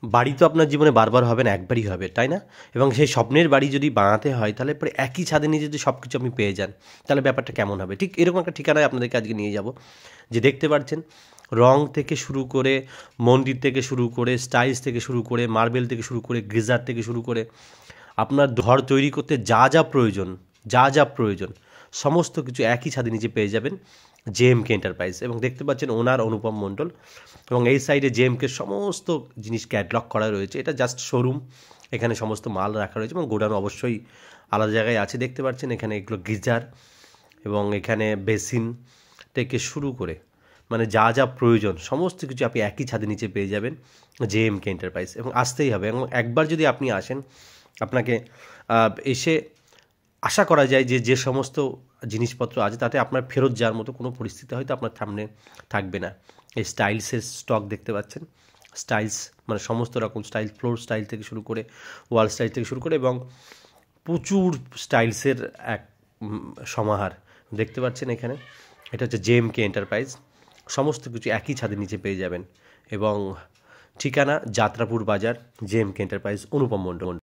বাড়ি তো আপনার জীবনে বারবার হবে না, একবারই হবে, তাই না? এবং সেই স্বপ্নের বাড়ি যদি বানাতে হয় তাহলে পরে একই ছাদের নিচে যদি সব কিছু আপনি পেয়ে যান তাহলে ব্যাপারটা কেমন হবে? ঠিক এরকম একটা ঠিকানায় আপনাদেরকে আজকে নিয়ে যাব, যে দেখতে পাচ্ছেন রং থেকে শুরু করে, মন্দির থেকে শুরু করে, স্টাইলস থেকে শুরু করে, মার্বেল থেকে শুরু করে, গিজার থেকে শুরু করে, আপনার ঘর তৈরি করতে যা যা প্রয়োজন সমস্ত কিছু একই ছাদের নিচে পেয়ে যাবেন জেএমকে এন্টারপ্রাইজ। এবং দেখতে পাচ্ছেন ওনার অনুপম মণ্ডল, এবং এই সাইডে জেএমকে সমস্ত জিনিস ক্যাটলগ করা রয়েছে। এটা জাস্ট শোরুম, এখানে সমস্ত মাল রাখা রয়েছে এবং গোডাউন অবশ্যই আলাদা জায়গায় আছে। দেখতে পাচ্ছেন এখানে এগুলো গিজার এবং এখানে বেসিন থেকে শুরু করে মানে যা যা প্রয়োজন সমস্ত কিছু আপনি একই ছাদের নিচে পেয়ে যাবেন জেএমকে এন্টারপ্রাইজ। এবং আসতেই হবে, এবং একবার যদি আপনি আসেন আপনাকে এসে আশা করা যায় যে যে সমস্ত জিনিসপত্র আছে তাতে আপনার ফেরত যাওয়ার মতো কোনো পরিস্থিতি হয়তো আপনার সামনে থাকবে না। এই স্টাইলসের স্টক দেখতে পাচ্ছেন, স্টাইলস মানে সমস্ত রকম স্টাইল, ফ্লোর স্টাইল থেকে শুরু করে ওয়াল স্টাইল থেকে শুরু করে, এবং প্রচুর স্টাইলসের এক সমাহার দেখতে পাচ্ছেন এখানে। এটা হচ্ছে জেএমকে এন্টারপ্রাইজ, সমস্ত কিছু একই ছাদের নিচে পেয়ে যাবেন। এবং ঠিকানা যাত্রাপুর বাজার, জেএমকে এন্টারপ্রাইজ, অনুপম মণ্ডল।